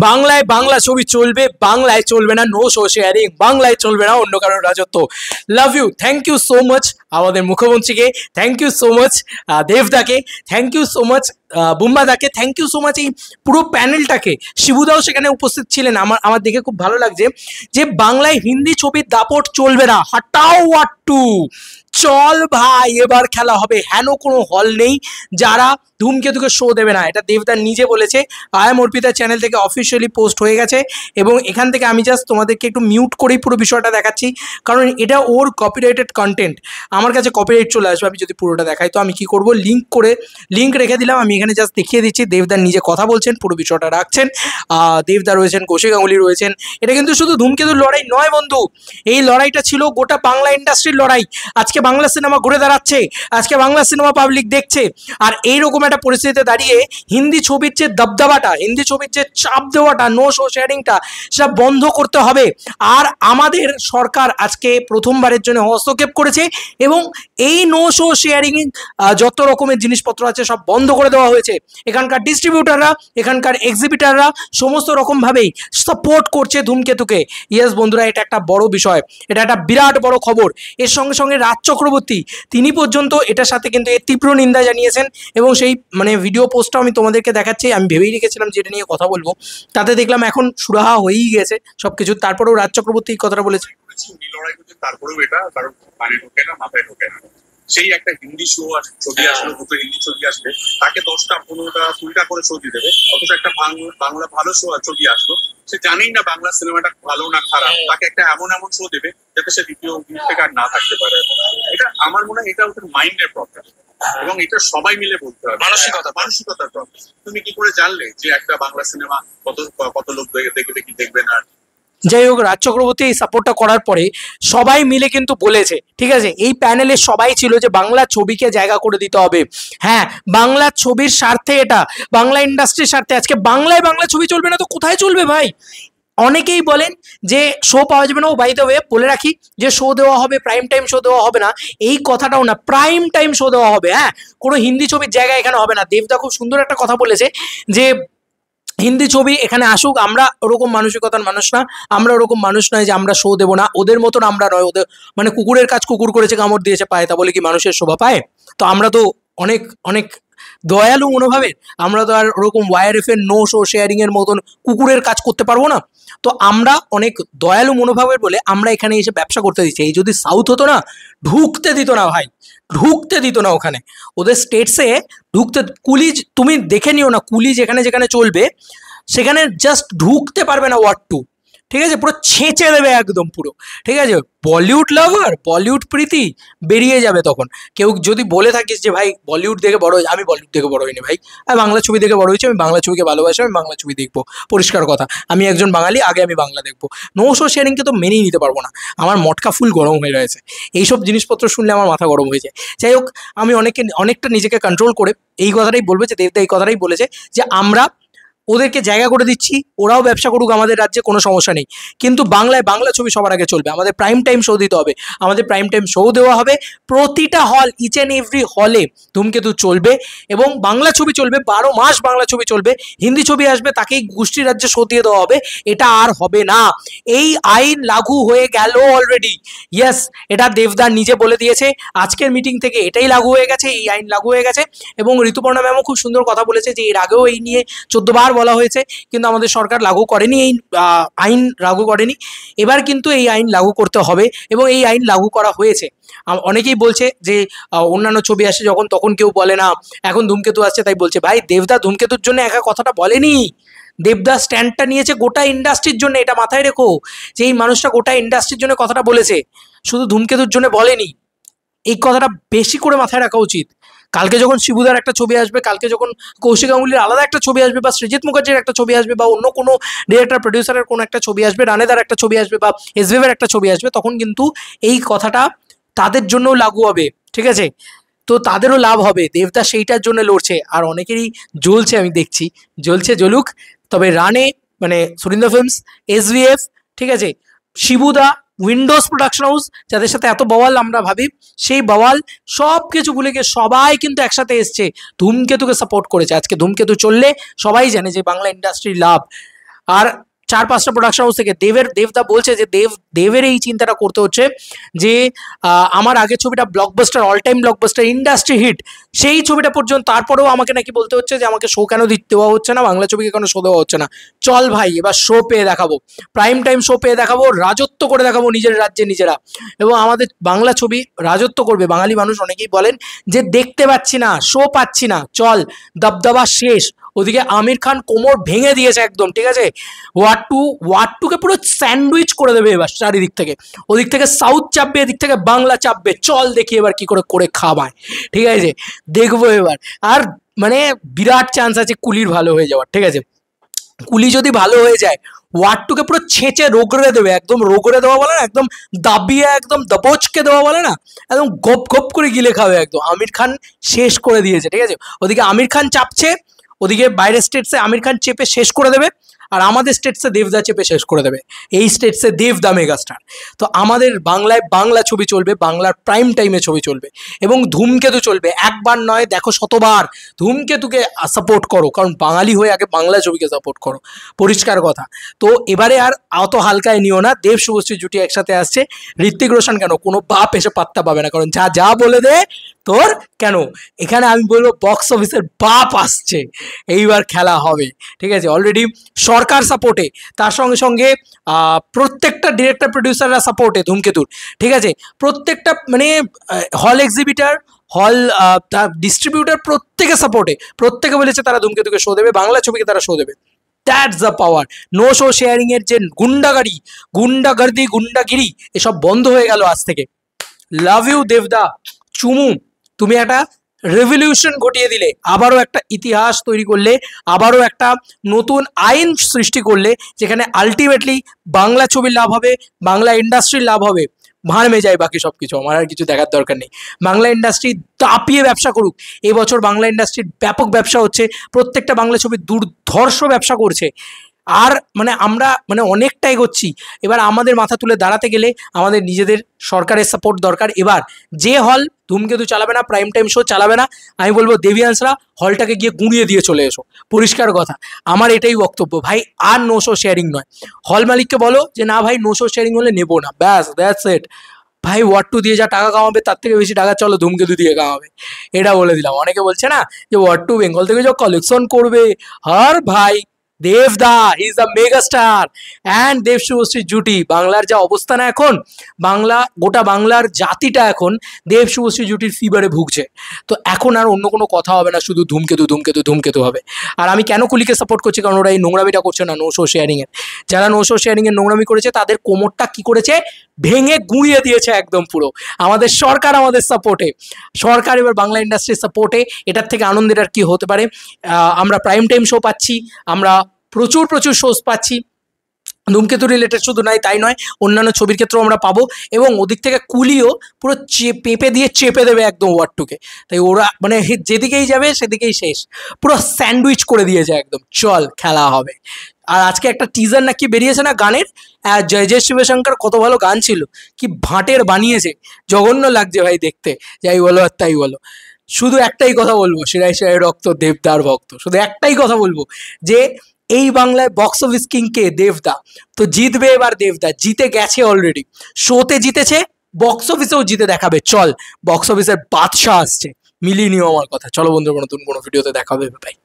বাংলায় বাংলা ছবি চলবে, বাংলায় চলবে না নো শো শেয়ারিং, বাংলায় চলবে না অন্য কারোর রাজত্ব। Love you, thank you so much আমাদের মুখ্যমন্ত্রীকে, থ্যাংক ইউ সো মাচ দেবদাকে, থ্যাংক ইউ সো মাচ বুম্বাদাকে, থ্যাংক ইউ সো মাচ এই পুরো প্যানেলটাকে। শিবুদাও সেখানে উপস্থিত ছিলেন। আমার দেখে খুব ভালো লাগছে যে বাংলায় হিন্দি ছবির দাপট চলবে না, হাটাও আট্টু, চল ভাই এবার খেলা হবে। হেন কোনো হল নেই যারা ধূমকেতুকে শো দেবে না, এটা দেবদার নিজে বলেছে। আই এম অর্পিতা চ্যানেল থেকে অফিসিয়ালি পোস্ট হয়ে গেছে এবং এখান থেকে আমি জাস্ট তোমাদেরকে একটু মিউট করেই পুরো বিষয়টা দেখাচ্ছি, কারণ এটা ওর কপিরাইটেড কন্টেন্ট। আমার কাছে কপিরাইট চলে আসবে আমি যদি পুরোটা দেখাই। তো আমি কি করব, লিঙ্ক রেখে দিলাম। আমি এখানে জাস্ট দেখিয়ে দিচ্ছি দেবদার নিজে কথা বলছেন, পুরো বিষয়টা রাখছেন। দেবদা রয়েছেন, কৌশিক গাঙ্গুলি রয়েছেন। এটা কিন্তু শুধু ধূমকেতুর লড়াই নয় বন্ধু, এই লড়াইটা ছিল গোটা বাংলা ইন্ডাস্ট্রির লড়াই। আজকে বাংলা সিনেমা ঘুরে দাঁড়াচ্ছে, আজকে বাংলা সিনেমা পাবলিক দেখছে। আর এইরকম একটা পরিস্থিতিতে দাঁড়িয়ে হিন্দি ছবির যে দবদবাটা, হিন্দি ছবির যে চাপ দেওয়াটা, নো শো শেয়ারিংটা, সেটা বন্ধ করতে হবে। আর আমাদের সরকার আজকে প্রথমবারের জন্য হস্তক্ষেপ করেছে এবং এই নো শো শেয়ারিং যত রকমের জিনিসপত্র আছে সব বন্ধ করে দেওয়া হয়েছে। এখানকার ডিস্ট্রিবিউটাররা, এখানকার এক্সিবিটাররা সমস্ত রকমভাবেই সাপোর্ট করছে ধূমকেতুকে। ইয়েস বন্ধুরা, এটা একটা বড় বিষয়, এটা একটা বিরাট বড় খবর। এর সঙ্গে সঙ্গে রাজ চক্রবর্তী তিনি পর্যন্ত এটার সাথে কিন্তু এর তীব্র নিন্দা জানিয়েছেন এবং সেই ভিডিও পোস্টটাও আমি তোমাদেরকে দেখাচ্ছি। আমি ভেবেই রেখেছিলাম যে এটা নিয়ে কথা বলবো, তাতে দেখলাম এখন সুরাহা হয়েই গেছে সবকিছু। তারপরেও রাজ চক্রবর্তী এই কথাটা বলেছে। তারপরেও এটা কারণ মানে ঢোকে না, মাথায় ঢোকে না। সেই একটা হিন্দি শো ছবি আসলে, দুটো হিন্দি ছবি আসলে তাকে 10টা 15টা 20টা করে শো দিয়ে দেবে। অথচ একটা বাংলা ভালো শো ছবি আসলো, সে জানেই না বাংলা সিনেমাটা ভালো না খারাপ, তাকে একটা এমন শো দেবে যাতে সে দ্বিতীয় থেকে আর না থাকতে পারে। এটা আমার মনে হয় এটা ওদের মাইন্ডের প্রবলেম এবং এটা সবাই মিলে বলতে হবে, মানসিকতার প্রবলেম। তুমি কি করে জানলে যে একটা বাংলা সিনেমা কত লোক দেখবে কি দেখবে না? যাই হোক, রাজ চক্রবর্তী এই সাপোর্টটা করার পরে সবাই মিলে কিন্তু বলেছে, ঠিক আছে, এই প্যানেলে সবাই ছিল যে বাংলা ছবিকে জায়গা করে দিতে হবে। হ্যাঁ, বাংলা ছবির স্বার্থে, এটা বাংলা ইন্ডাস্ট্রির স্বার্থে। আজকে বাংলায় বাংলা ছবি চলবে না তো কোথায় চলবে ভাই? অনেকেই বলেন যে শো পাওয়া যাবে না। ও বাই দ্য ওয়ে বলে রাখি যে শো দেওয়া হবে, প্রাইম টাইম শো দেওয়া হবে না এই কথাটাও না, প্রাইম টাইম শো দেওয়া হবে। হ্যাঁ, কোনো হিন্দি ছবির জায়গা এখানে হবে না। দেবদা খুব সুন্দর একটা কথা বলেছে যে হিন্দি ছবি এখানে আসুক, আমরা ওরকম মানসিকতার মানুষ না, আমরা ওরকম মানুষ নয় যে আমরা শো দেবো না। ওদের মতন আমরা নয়, ওদের কুকুরের কাজ কুকুর করেছে, কামড় দিয়েছে পায়ে, তা বলে কি মানুষের শোভা পায়? তো আমরা তো অনেক অনেক দয়ালু মনোভাবের, আমরা তো আর ওরকম ওয়াইআরএফ এর নো শো শেয়ারিং এর মতন কুকুরের কাজ করতে পারবো না। তো আমরা অনেক দয়ালু মনোভাবের বলে আমরা এখানে এসে ব্যবসা করতে দিচ্ছি। এই যদি সাউথ হতো না, ঢুকতে দিত না ভাই, ঢুকতে দিত না ওখানে। ওদের স্টেটসে ঢুকতে, কুলি তুমি দেখে নিও না, কুলি যেখানে যেখানে চলবে সেখানে জাস্ট ঢুকতে পারবে না ওয়ার্ড টু, ঠিক আছে, পুরো ছেঁচে দেবে একদম পুরো, ঠিক আছে। বলিউড লাভার, বলিউড প্রীতি বেরিয়ে যাবে তখন। কেউ যদি বলে থাকিস যে ভাই বলিউড দেখে বড় হয়েছে, আমি বলিউড দেখে বড় হইনি ভাই, আমি বাংলা ছবি দেখে বড় হয়েছি, আমি বাংলা ছবিকে ভালোবাসি, আমি বাংলা ছবি দেখবো, পরিষ্কার কথা। আমি একজন বাঙালি, আগে আমি বাংলা দেখবো। নো শো শেয়ারিংকে তো মেনেই নিতে পারবো না, আমার মটকা ফুল গরম হয়ে রয়েছে। এইসব জিনিসপত্র শুনলে আমার মাথা গরম হয়ে যায়। যাই হোক, আমি অনেকটা নিজেকে কন্ট্রোল করে এই কথাটাই বলবো যে দেবদা এই কথাটাই বলেছে যে আমরা ওদেরকে জায়গা করে দিচ্ছি, ওরাও ব্যবসা করুক আমাদের রাজ্যে, কোনো সমস্যা নেই, কিন্তু বাংলায় বাংলা ছবি সবার আগে চলবে। আমাদের প্রাইম টাইম শো দিতে হবে, আমাদের প্রাইম টাইম শো দেওয়া হবে প্রতিটা হল, ইচ অ্যান্ড এভরি হলে ধূমকেতু চলবে এবং বাংলা ছবি চলবে, 12 মাস বাংলা ছবি চলবে। হিন্দি ছবি আসবে তাকেই গোষ্ঠী রাজ্যে শো দিয়ে দেওয়া হবে, এটা আর হবে না। এই আইন লাগু হয়ে গেল অলরেডি। ইয়েস, এটা দেবদা নিজে বলে দিয়েছে, আজকের মিটিং থেকে এটাই লাগু হয়ে গেছে, এই আইন লাগু হয়ে গেছে। এবং ঋতুপর্ণা ম্যামও খুব সুন্দর কথা বলেছে যে এর আগেও এই নিয়ে 14 বার বলা হয়েছে, কিন্তু আমাদের সরকার লাগু করেনি, এই আইন লাগু করেনি। এবার কিন্তু এই আইন লাগু করতে হবে এবং এই আইন লাগু করা হয়েছে। অনেকেই বলছে যে অন্যান্য ছবি আসে যখন তখন কেউ বলে না, এখন ধূমকেতু আসছে তাই বলছে। ভাই, দেবদা ধূমকেতুর জন্য একা কথাটা বলেনি, দেবদা স্ট্যান্ডটা নিয়েছে গোটা ইন্ডাস্ট্রির জন্য। এটা মাথায় রেখো যে এই মানুষটা গোটা ইন্ডাস্ট্রির জন্য কথাটা বলেছে, শুধু ধূমকেতুর জন্য বলেনি। এই কথাটা বেশি করে মাথায় রাখা উচিত। কালকে যখন শিবুদার একটা ছবি আসবে, কালকে যখন কৌশিক গাঙ্গুলির আলাদা একটা ছবি আসবে, বা সৃজিত মুখার্জির একটা ছবি আসবে, বা অন্য কোনো ডিরেক্টর প্রডিউসারের কোনো একটা ছবি আসবে, রানেদার একটা ছবি আসবে, বা এসভিএফের একটা ছবি আসবে, তখন কিন্তু এই কথাটা তাদের জন্যও লাগু হবে, ঠিক আছে। তো তাদেরও লাভ হবে, দেবদা সেইটার জন্য লড়ছে। আর অনেকেরই জ্বলছে, আমি দেখছি, জ্বলুক। তবে রানে সুরিন্দর ফিল্মস, এসভিএফ, ঠিক আছে, শিবুদা, উইন্ডোজ প্রোডাকশন হাউস, যাদের সাথে এত বওয়াল আমরা ভাবি, সেই বওয়াল সব কিছু ভুলে গিয়ে সবাই কিন্তু একসাথে এসছে, ধূমকেতুকে সাপোর্ট করেছে। আজকে ধূমকেতু চললে সবাই জানে যে বাংলা ইন্ডাস্ট্রির লাভ। আর 4-5টা প্রোডাকশন হাউস থেকে দেবদা বলছে যে দেবের এই চিন্তাটা করতে হচ্ছে যে আমার আগের ছবিটা blockbuster, all time blockbuster, industry hit, সেই ছবিটা পর্যন্ত, তারপরেও আমাকে নাকি বলতে হচ্ছে যে আমাকে শো কেন দেওয়া হচ্ছে না, বাংলা ছবিকে কেন শো দেওয়া হচ্ছে না। চল ভাই, এবার শো পেয়ে দেখাবো, প্রাইম টাইম শো পেয়ে দেখাবো, রাজত্ব করে দেখাবো নিজের রাজ্যে নিজেরা, এবং আমাদের বাংলা ছবি রাজত্ব করবে। বাঙালি মানুষ অনেকেই বলেন যে দেখতে পাচ্ছি না, শো পাচ্ছি না, চল দবদবা শেষ। ওদিকে আমির খান কোমর ভেঙে দিয়েছে একদম, ঠিক আছে, ওয়ার টুকে পুরো স্যান্ডউইচ করে দেবে এবার চারিদিক থেকে। ওদিক থেকে সাউথ চাপবে, এদিক থেকে বাংলা চাপবে, চল দেখি এবার কি করে করে খাওয়ায়, ঠিক আছে, দেখবো এবার। আর মানে বিরাট চান্স আছে কুলির ভালো হয়ে যাওয়ার, ঠিক আছে। কুলি যদি ভালো হয়ে যায়, ওয়ার টুকে পুরো ছেঁচে রোগড়ে দেবে, একদম রোগড়ে দেওয়া বলে না, একদম দাবিয়ে একদম দবোচকে দেওয়া বলে না, একদম গপ গপ করে গিলে খাবে একদম। আমির খান শেষ করে দিয়েছে, ঠিক আছে। ওদিকে আমির খান চাপছে, ওদিকে বাইরের স্টেটসে আমির খান চেপে শেষ করে দেবে, আর আমাদের স্টেটসে দেবদা চেপে শেষ করে দেবে। এই স্টেটসে দেবদা মেগাস্টার। তো আমাদের বাংলায় বাংলা ছবি চলবে, বাংলার প্রাইম টাইমে ছবি চলবে, এবং ধূমকেতু চলবে। একবার নয়, দেখো শতবার ধূমকেতুকে সাপোর্ট করো, কারণ বাঙালি হয়ে আগে বাংলা ছবিকে সাপোর্ট করো, পরিষ্কার কথা। তো এবারে আর অত হালকায় নিও না, দেব শুভশ্রী জুটি একসাথে আসছে। ঋত্বিক রোশন কেন, কোনো বাপ এসে পাত্তা পাবে না, কারণ যা যা বলে দে তোর কেন, এখানে আমি বলবো বক্স অফিসের বাপ আসছে, এইবার খেলা হবে, ঠিক আছে। অলরেডি সরকার সাপোর্টে, তার সঙ্গে সঙ্গে প্রত্যেকটা ডিরেক্টর প্রডিউসাররা সাপোর্টে ধূমকেতুর, ঠিক আছে। প্রত্যেকটা মানে হল এক্সিবিটার, হল ডিস্ট্রিবিউটার প্রত্যেকে সাপোর্টে, প্রত্যেকে বলেছে তারা ধূমকেতুকে শো দেবে, বাংলা ছবিকে তারা শো দেবে। That's the power. No show sharing এর যে গুন্ডাগিরি এসব বন্ধ হয়ে গেল আজ থেকে। লাভ ইউ দেবদা, চুমু, তুমি একটা রেভলিউশন ঘটিয়ে দিলে, আবারও একটা ইতিহাস তৈরি করলে, আবারও একটা নতুন আইন সৃষ্টি করলে, যেখানে আলটিমেটলি বাংলা ছবির লাভ হবে, বাংলা ইন্ডাস্ট্রির লাভ হবে। ভাড় মে যায় বাকি সব কিছু, আমার আর কিছু দেখার দরকার নেই। বাংলা ইন্ডাস্ট্রি দাপিয়ে ব্যবসা করুক। এবছর বাংলা ইন্ডাস্ট্রির ব্যাপক ব্যবসা হচ্ছে, প্রত্যেকটা বাংলা ছবি দুর্ধর্ষ ব্যবসা করছে। আর মানে আমরা মানে অনেকটা এগোচ্ছি। এবার আমাদের মাথা তুলে দাঁড়াতে গেলে আমাদের নিজেদের সরকারের সাপোর্ট দরকার। এবার যে হল ধূমকেতু চালাবে না, প্রাইম টাইম শো চালাবে না, আমি বলবো দেবিয়ান্সরা হলটাকে গিয়ে গুঁড়িয়ে দিয়ে চলে এসো, পরিষ্কার কথা। আমার এটাই বক্তব্য ভাই, আর নো শো শেয়ারিং নয়। হল মালিককে বলো যে না ভাই, নো শো শেয়ারিং হলে নেবো না, ব্যাস, দ্যাটস ইট ভাই। ওয়ার টু দিয়ে যা টাকা কামাবে তার থেকে বেশি টাকা চলো ধূমকেতু দিয়ে কামাবে, এটা বলে দিলাম। অনেকে বলছে না যে ওয়ার টু বেঙ্গল থেকে যা কালেকশন করবে, আর ভাই দেবদা is the mega star and Dev Subhashree জুটি। বাংলার যা অবস্থা না এখন, গোটা বাংলার জাতিটা এখন দেব শুভশ্রী জুটির ফিভারে ভুগছে। তো এখন আর অন্য কোনো কথা হবে না, শুধু ধূমকেতু হবে। আর আমি কেন কুলিকে সাপোর্ট করছি, কারণ ওরা এই নোংরামিটা করছে না নো শো শেয়ারিং এর। যারা নো শো শেয়ারিং এর নোংরামি করেছে তাদের কোমরটা কি করেছে, ভেঙে গুঁড়িয়ে দিয়েছে একদম পুরো। আমাদের সরকার আমাদের সাপোর্টে, সরকার এবার বাংলা ইন্ডাস্ট্রির সাপোর্টে। এটার থেকে আনন্দের আর কি হতে পারে। আমরা প্রাইম টাইম শো পাচ্ছি, আমরা প্রচুর শোজ পাচ্ছি, ধূমকেতু রিলেটেড শুধু নাই তাই নয়, অন্যান্য ছবির ক্ষেত্রেও আমরা পাবো। এবং ওদিক থেকে কুলিও পুরো পেঁপে দিয়ে চেপে দেবে একদম ওয়ার টুকে। তাই ওরা মানে যেদিকেই যাবে সেদিকেই শেষ, পুরো স্যান্ডউইচ করে দিয়েছে একদম। চল খেলা হবে। আর আজকে একটা টিজার নাকি বেরিয়েছে না গানের, জয় জয় শিবশঙ্কর, কত ভালো গান ছিল, কি ভাটের বানিয়েছে, জঘন্য লাগছে ভাই দেখতে, যাই বলো আর তাই বলো। শুধু একটাই কথা বলবো, শিরায় শিরায় রক্ত দেবদার ভক্ত, শুধু একটাই কথা বলবো যে এই বাংলায় বক্স অফিস কিং কে, দেবদা। তো জিতবে এবার দেবদা, জিতে গেছে অলরেডি, শোতে জিতেছে, বক্স অফিসেও জিতে দেখাবে। চল, বক্স অফিসের বাদশাহ আসছে, মিলিয়ে নিও আমার কথা। চলো বন্ধুরা, নতুন কোনো ভিডিওতে দেখা হবে, ভাই।